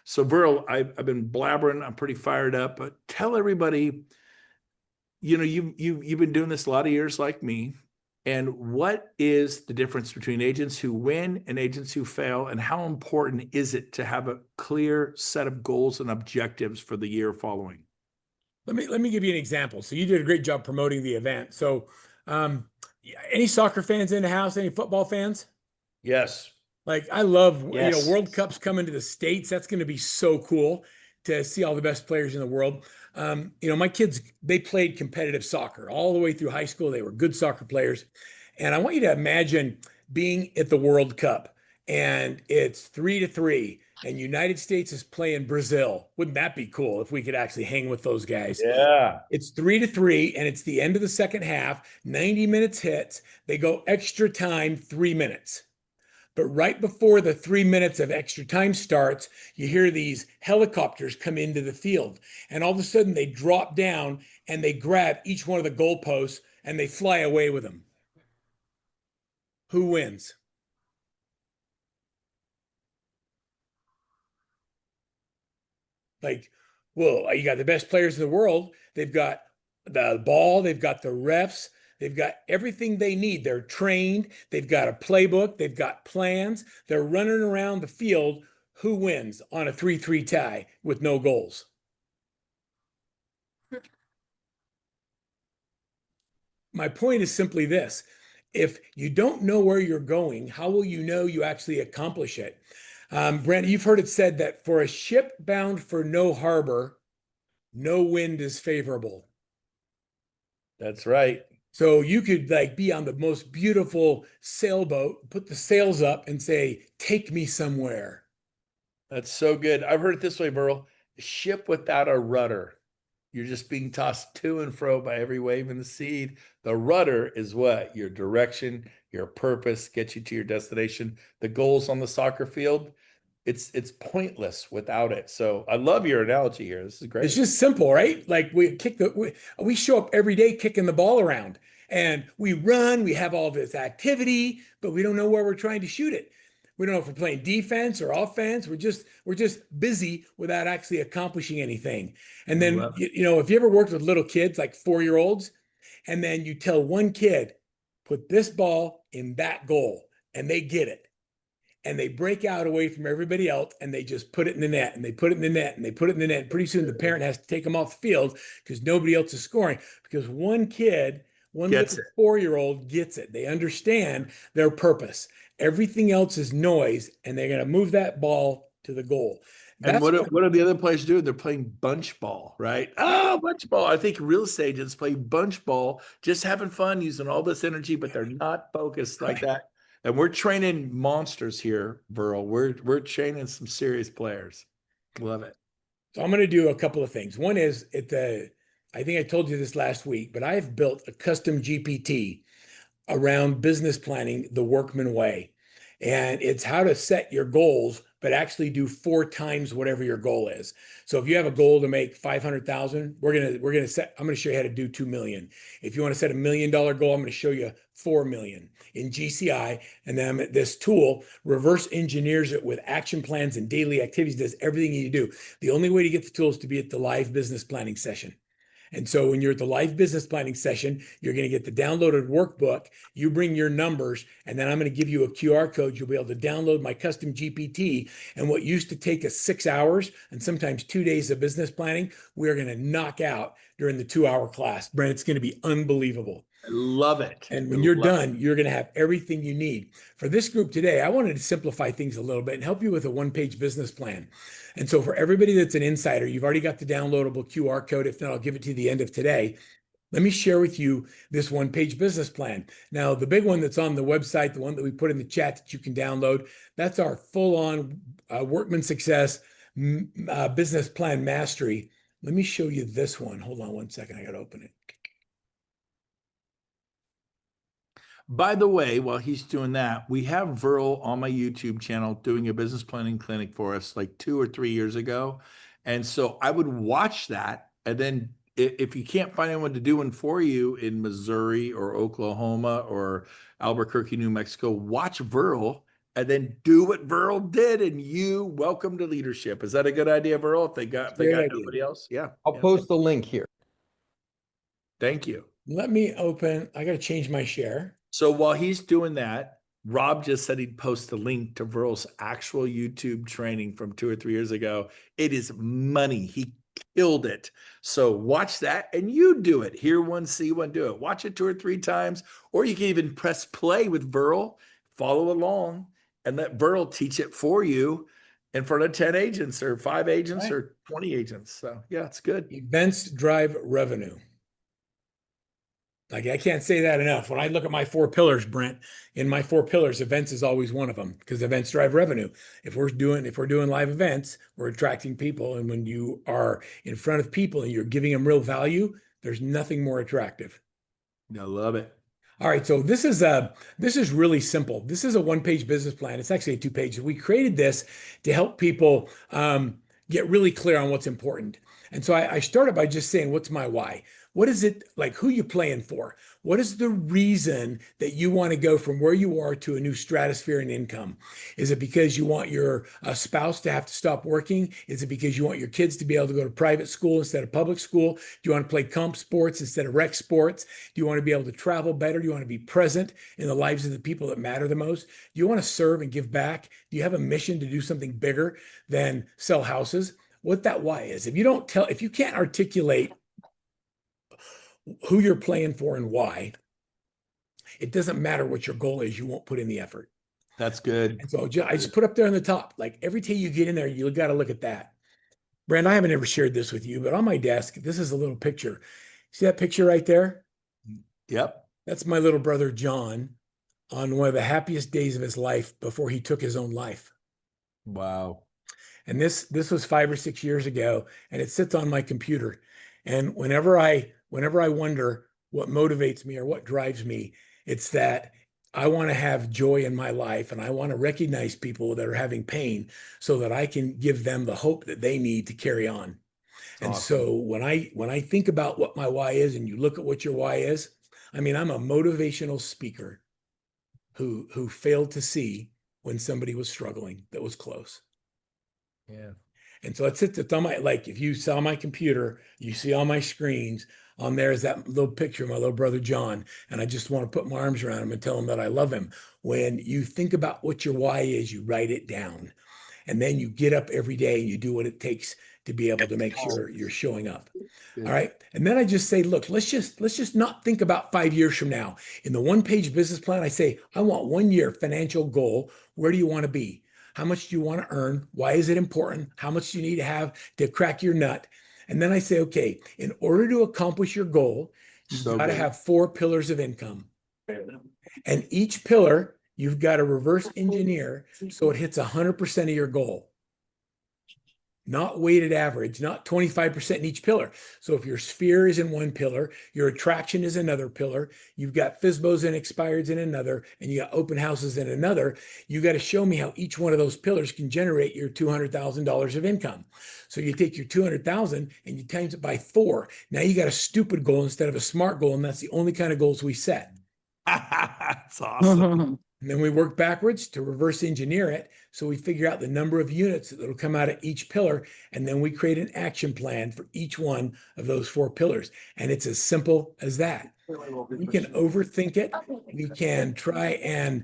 So Verl, I've been blabbering. I'm pretty fired up, but tell everybody, you've been doing this a lot of years like me. And what is the difference between agents who win and agents who fail? And how important is it to have a clear set of goals and objectives for the year following? Let me give you an example. So you did a great job promoting the event. So, yeah, any soccer fans in the house? Any football fans? Yes. Like I love, Yes. World Cups coming to the States. That's going to be so cool to see all the best players in the world. My kids, they played competitive soccer all the way through high school. They were good soccer players. And I want you to imagine being at the World Cup and it's 3-3 and United States is playing Brazil. Wouldn't that be cool if we could actually hang with those guys? Yeah. It's 3-3 and it's the end of the second half. 90 minutes hits. They go extra time, 3 minutes. But right before the 3 minutes of extra time starts, you hear these helicopters come into the field. And all of a sudden they drop down and they grab each one of the goalposts and they fly away with them. Who wins? Like, well, you got the best players in the world. They've got the ball, they've got the refs, they've got everything they need. They're trained, they've got a playbook, they've got plans, they're running around the field. Who wins on a 3-3 tie with no goals? My point is simply this. If you don't know where you're going, how will you know you actually accomplish it? Brent, you've heard it said that for a ship bound for no harbor, no wind is favorable. That's right. So you could like be on the most beautiful sailboat, put the sails up and say, take me somewhere. That's so good. I've heard it this way, Verl. Ship without a rudder. You're just being tossed to and fro by every wave in the sea. The rudder is what? Your direction, your purpose, gets you to your destination. The goals on the soccer field, it's pointless without it. So I love your analogy here. This is great. It's just simple, right? Like we show up every day kicking the ball around and we run, we have all this activity, but we don't know where we're trying to shoot it. We don't know if we're playing defense or offense. We're just busy without actually accomplishing anything. And I then love it. if you ever worked with little kids like 4-year-olds, and then you tell one kid, put this ball in that goal, and they get it. And they break out away from everybody else and they just put it in the net and they put it in the net and they put it in the net. Pretty soon the parent has to take them off the field because nobody else is scoring because one kid, one Gets little it. 4-year-old gets it. They understand their purpose. Everything else is noise and they're going to move that ball to the goal. And That's what are the other players doing? They're playing bunch ball, right? Oh, bunch ball. I think real estate agents play bunch ball, just having fun, using all this energy, but they're not focused like right. that. And we're training monsters here, Verl. We're training some serious players. Love it. So I'm going to do a couple of things. One is I think I told you this last week, but I have built a custom GPT around business planning the Workman way. And it's how to set your goals, but actually do 4 times whatever your goal is. So if you have a goal to make 500,000, I'm gonna show you how to do 2 million. If you want to set $1 million goal, I'm going to show you 4 million in GCI. And then this tool reverse engineers it with action plans and daily activities, does everything you do. The only way to get the tool is to be at the live business planning session. And so when you're at the live business planning session, you're going to get the downloaded workbook. You bring your numbers, and then I'm going to give you a QR code. You'll be able to download my custom GPT. And what used to take us 6 hours and sometimes 2 days of business planning, we're going to knock out during the 2-hour class. Brent, it's going to be unbelievable. I love it. And when you're done, you're going to have everything you need. For this group today, I wanted to simplify things a little bit and help you with a one-page business plan. And so for everybody that's an insider, you've already got the downloadable QR code. If not, I'll give it to you at the end of today. Let me share with you this one-page business plan. Now, the big one that's on the website, the one that we put in the chat that you can download, that's our full-on Workman Success Business Plan Mastery. Let me show you this one. Hold on one second. I got to open it. By the way, while he's doing that, we have Verl on my YouTube channel doing a business planning clinic for us like 2 or 3 years ago. And so I would watch that. And then if you can't find anyone to do one for you in Missouri or Oklahoma or Albuquerque, New Mexico, watch Verl and then do what Verl did, and you welcome to leadership. Is that a good idea, Verl? If they Great got idea. nobody else, yeah. I'll Yeah. post the link here. Thank you. Let me open. I got to change my share. So while he's doing that, Rob just said he'd post a link to Verl's actual YouTube training from 2 or 3 years ago. It is money. He killed it. So watch that and you do it. Hear one, see one, do it. Watch it 2 or 3 times, or you can even press play with Verl, follow along, and let Verl teach it for you in front of 10 agents or 5 agents Right. or 20 agents. So yeah, it's good. Events drive revenue. Like I can't say that enough. When I look at my 4 pillars, Brent, in my 4 pillars, events is always one of them because events drive revenue. If we're doing live events, we're attracting people. And when you are in front of people and you're giving them real value, there's nothing more attractive. I love it. All right, so this is really simple. This is a 1-page business plan. It's actually a 2 page. We created this to help people get really clear on what's important. And so I started by just saying, what's my why? What is it like? Who you playing for? What is the reason that you want to go from where you are to a new stratosphere in income? Is it because you want your spouse to have to stop working? Is it because you want your kids to be able to go to private school instead of public school? Do you want to play comp sports instead of rec sports? Do you want to be able to travel better? Do you want to be present in the lives of the people that matter the most? Do you want to serve and give back? Do you have a mission to do something bigger than sell houses? What that why is. If you can't articulate who you're playing for and why, it doesn't matter what your goal is, you won't put in the effort. That's good. And so I just put up there on the top, like every time you get in there, you got to look at that. Brand, I haven't ever shared this with you, but on my desk, this is a little picture. See that picture right there? Yep. That's my little brother, John, on one of the happiest days of his life before he took his own life. Wow. And this was 5 or 6 years ago, and it sits on my computer. And whenever I wonder what motivates me or what drives me, it's that I want to have joy in my life and I want to recognize people that are having pain so that I can give them the hope that they need to carry on. And Awesome. so when I think about what my why is and you look at what your why is, I mean, I'm a motivational speaker who failed to see when somebody was struggling that was close. Yeah. And so it's on my, like, if you saw my computer, you see all my screens on there is that little picture of my little brother, John. And I just want to put my arms around him and tell him that I love him. When you think about what your why is, you write it down. And then you get up every day and you do what it takes to be able to make sure you're showing up. Good. All right. And then I just say, look, let's just not think about 5 years from now. In the 1-page business plan, I say, I want 1 year financial goal. Where do you want to be? How much do you want to earn? Why is it important? How much do you need to have to crack your nut? And then I say, okay, in order to accomplish your goal, you've got to have 4 pillars of income. And each pillar, you've got to reverse engineer so it hits 100% of your goal. Not weighted average, not 25% in each pillar. So if your sphere is in one pillar, your attraction is another pillar, you've got FSBOs and expireds in another, and you got open houses in another, you got to show me how each one of those pillars can generate your $200,000 of income. So you take your 200,000 and you times it by 4. Now you got a stupid goal instead of a smart goal, and that's the only kind of goals we set. That's awesome. And then we work backwards to reverse engineer it. So we figure out the number of units that'll come out of each pillar. And then we create an action plan for each one of those 4 pillars. And it's as simple as that. We can overthink it. We can try and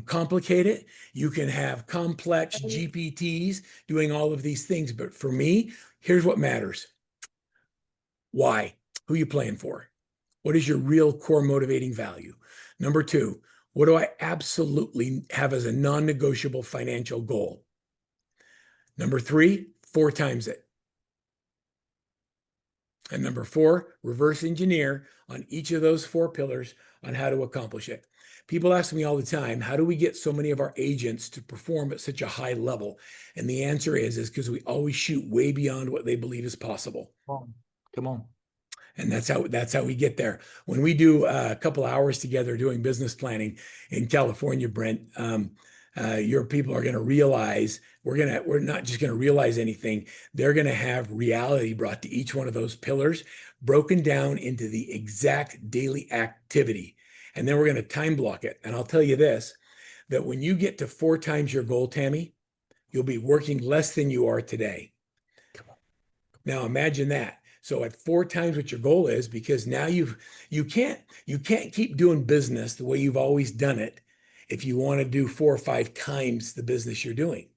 complicate it. You can have complex GPTs doing all of these things. But for me, here's what matters. Why? Who you playing for? What is your real core motivating value? Number 2, what do I absolutely have as a non-negotiable financial goal? Number 3, 4 times it. And number 4, reverse engineer on each of those 4 pillars on how to accomplish it. People ask me all the time, how do we get so many of our agents to perform at such a high level? And the answer is because we always shoot way beyond what they believe is possible. Come on. And that's how we get there. When we do a couple hours together doing business planning in California, Brent, your people are going to realize we're not just going to realize anything. They're going to have reality brought to each one of those pillars, broken down into the exact daily activity. And then we're going to time block it. And I'll tell you this, that when you get to 4 times your goal, Tammy, you'll be working less than you are today. Now imagine that. So at 4 times what your goal is, because now you can't keep doing business the way you've always done it if you want to do 4 or 5 times the business you're doing.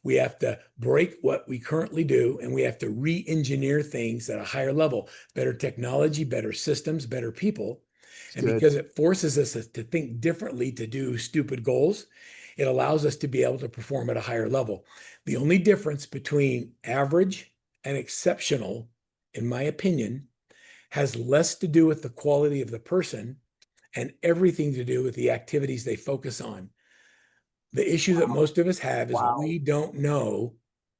We have to break what we currently do, and we have to re-engineer things at a higher level, better technology, better systems, better people. It's And good. because it forces us to think differently to do stupid goals, it allows us to be able to perform at a higher level. The only difference between average and exceptional, in my opinion, has less to do with the quality of the person and everything to do with the activities they focus on. The issue that most of us have is Wow. we don't know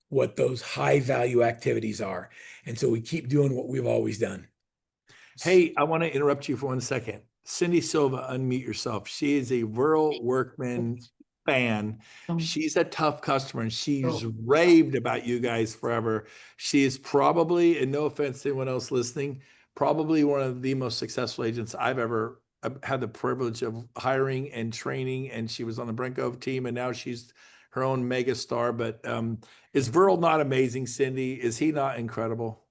what those high value activities are. And so we keep doing what we've always done. Hey, I want to interrupt you for 1 second. Cindy Silva, unmute yourself. She is a Verl Workman fan. She's a tough customer and she's raved about you guys forever. She is probably, and no offense to anyone else listening, probably one of the most successful agents I've ever had the privilege of hiring and training. And she was on the Brent Gove team, and now she's her own mega star. But is Verl not amazing, Cindy? Is he not incredible?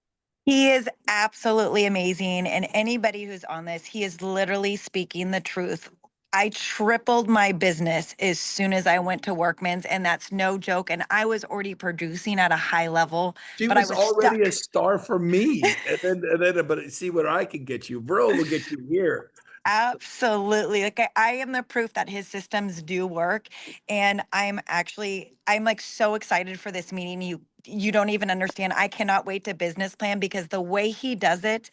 He is absolutely amazing. And anybody who's on this, he is literally speaking the truth. I tripled my business as soon as I went to Workman's, and that's no joke. And I was already producing at a high level, She but I was was already a stuck. star for me. But see what I can get you. Verl will get you here. Absolutely. Like I am the proof that his systems do work. And I'm like so excited for this meeting. You don't even understand. I cannot wait to business plan because the way he does it,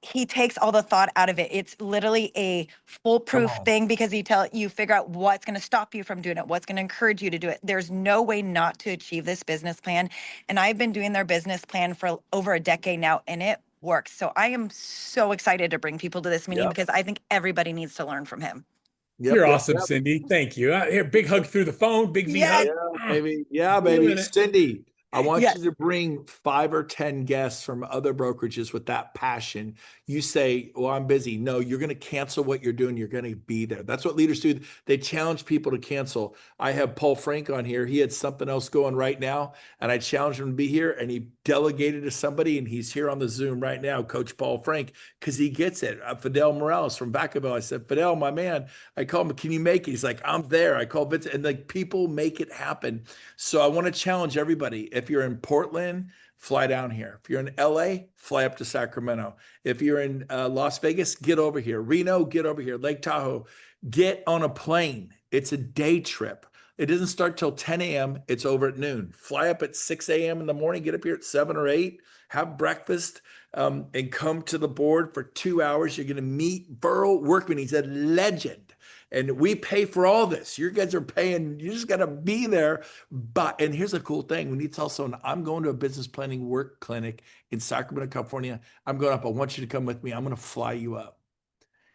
he takes all the thought out of it. It's literally a Come foolproof on. thing because you figure out what's going to stop you from doing it, what's going to encourage you to do it. There's no way not to achieve this business plan. And I've been doing their business plan for over a decade now, and it works. So I am so excited to bring people to this meeting Yep. because I think everybody needs to learn from him. You're Yep. Yep. awesome, Yep. Cindy. Thank you. Here, big hug through the phone, big V Yes. hug. Yeah, Ah, baby. Yeah, baby. feeling it. Cindy, I want you Yes. to bring 5 or 10 guests from other brokerages with that passion. You say, well, I'm busy. No, you're going to cancel what you're doing. You're going to be there. That's what leaders do. They challenge people to cancel. I have Paul Frank on here. He had something else going right now, and I challenged him to be here, and he delegated to somebody, and he's here on the Zoom right now, Coach Paul Frank, because he gets it. Fidel Morales from Vacaville. I said, Fidel, my man, I called him, can you make it? He's like, I'm there. I called Vince, and like people make it happen. So I want to challenge everybody. If you're in Portland, fly down here. If you're in LA, fly up to Sacramento. If you're in Las Vegas, get over here. Reno, get over here. Lake Tahoe, get on a plane. It's a day trip. It doesn't start till 10 a.m. It's over at noon. Fly up at 6 a.m. in the morning, get up here at 7 or 8, have breakfast, and come to the board for 2 hours. You're going to meet Verl Workman. He's a legend. And we pay for all this. You guys are paying. You just got to be there. But, and here's a cool thing. We need to tell someone, I'm going to a business planning work clinic in Sacramento, California. I'm going up. I want you to come with me. I'm going to fly you up.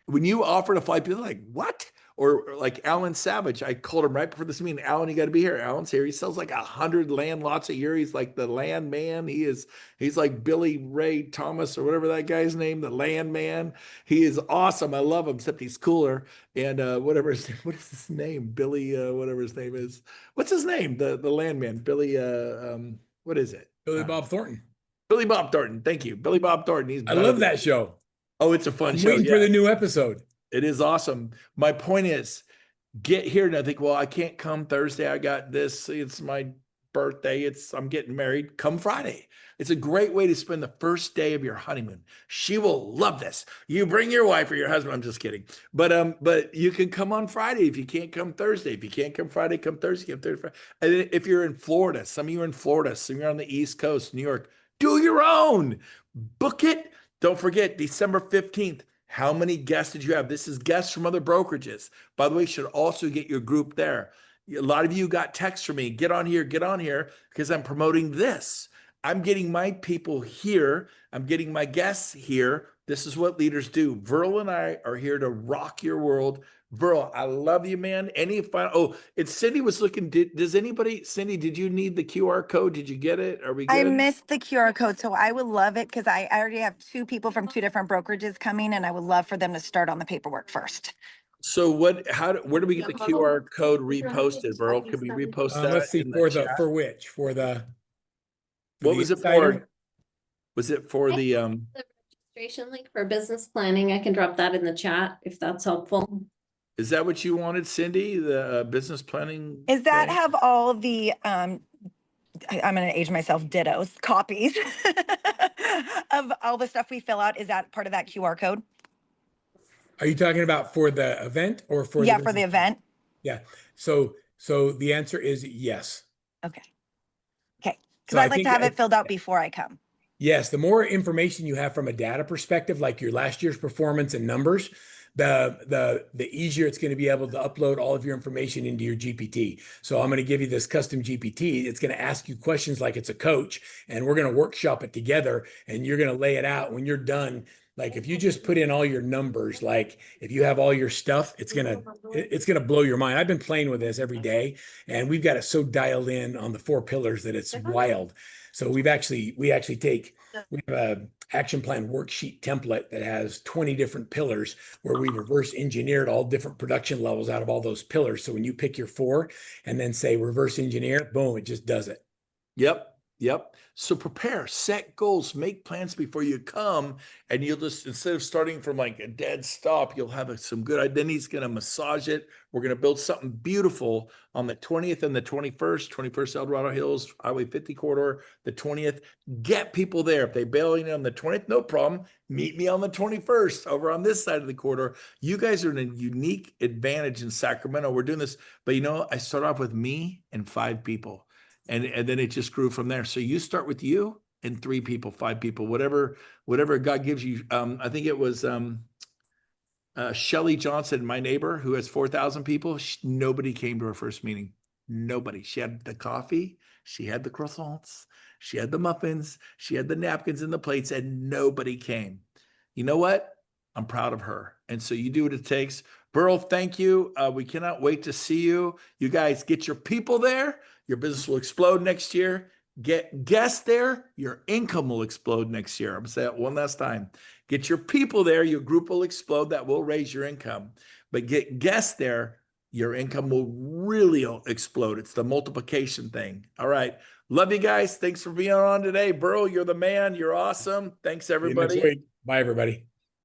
When you offer to fly, people are like, what? Or like Alan Savage, I called him right before this meeting. Alan, you got to be here. Alan's here. He sells like 100 land lots a year. He's like the land man. He's like Billy Ray Thomas or whatever that guy's name, the land man. He is awesome. I love him, except he's cooler. And what is his name? Billy, whatever his name is. What's his name? The land man, Billy, what is it? Billy Bob Thornton. Billy Bob Thornton. Thank you. Billy Bob Thornton. He's I better love than, that show. oh, it's a fun I'm show. waiting Yeah. for the new episode. It is awesome. My point is, get here and I think, well, I can't come Thursday. I got this. It's my birthday. I'm getting married. Come Friday. It's a great way to spend the first day of your honeymoon. She will love this. You bring your wife or your husband. I'm just kidding. But you can come on Friday if you can't come Thursday. If you can't come Friday, come Thursday. Come Thursday. And if you're in Florida, some of you are in Florida, some of you are on the East Coast, New York, do your own. Book it. Don't forget, December 15th. How many guests did you have? This is guests from other brokerages. By the way, you should also get your group there. A lot of you got texts from me. Get on here, because I'm promoting this. I'm getting my people here. I'm getting my guests here. This is what leaders do. Verl and I are here to rock your world. Verl, I love you, man. Any final? Oh, it's Cindy was looking. Does anybody, Cindy, did you need the QR code? Did you get it? Are we I good? missed the QR code, so I would love it because I already have two people from two different brokerages coming, and I would love for them to start on the paperwork first. So where do we get the QR code reposted, Verl? Could we repost that Let's see, in the chat? for which? For the What was it insider? for? Was it for the, The registration link for business planning, I can drop that in the chat if that's helpful. is that what you wanted, Cindy? The business planning? Is that thing? have all the I'm gonna age myself, dittos, copies of all the stuff we fill out? Is that part of that QR code? Are you talking about for the event or for Yeah, the for the business? event. Yeah. So the answer is yes. Okay. Okay. Because So I I'd like think to have it filled out before I come. yes, the more information you have from a data perspective, like your last year's performance and numbers, the easier it's going to be able to upload all of your information into your GPT. So I'm going to give you this custom GPT. It's going to ask you questions like it's a coach, and we're going to workshop it together, and you're going to lay it out. When you're done, like if you just put in all your numbers, like if you have all your stuff, it's gonna blow your mind. I've been playing with this every day, and we've got it so dialed in on the 4 pillars that it's wild. So we actually we have a action plan worksheet template that has 20 different pillars where we reverse engineered all different production levels out of all those pillars. So when you pick your 4 and then say reverse engineer, boom, it just does it. Yep. Yep. So prepare, set goals, make plans before you come, and you'll just, instead of starting from like a dead stop, you'll have some good. Then he's going to massage it. We're going to build something beautiful on the 20th and the 21st El Dorado Hills, Highway 50 corridor, the 20th. Get people there. If they bail in on the 20th, no problem. Meet me on the 21st over on this side of the corridor. You guys are in a unique advantage in Sacramento. We're doing this, but I start off with me and 5 people. And then it just grew from there. So you start with you and 3 people, 5 people, whatever God gives you. I think it was Shelly Johnson, my neighbor, who has 4,000 people. Nobody came to her first meeting. Nobody. She had the coffee, she had the croissants, she had the muffins, she had the napkins and the plates, and nobody came. You know what? I'm proud of her. And so you do what it takes. Verl, thank you. We cannot wait to see you. You guys get your people there. Your business will explode next year. Get guests there. Your income will explode next year. I'm going to say that one last time. Get your people there. Your group will explode. That will raise your income. But get guests there. Your income will really explode. It's the multiplication thing. All right. Love you guys. Thanks for being on today. Verl, you're the man. You're awesome. Thanks, everybody. Bye, everybody.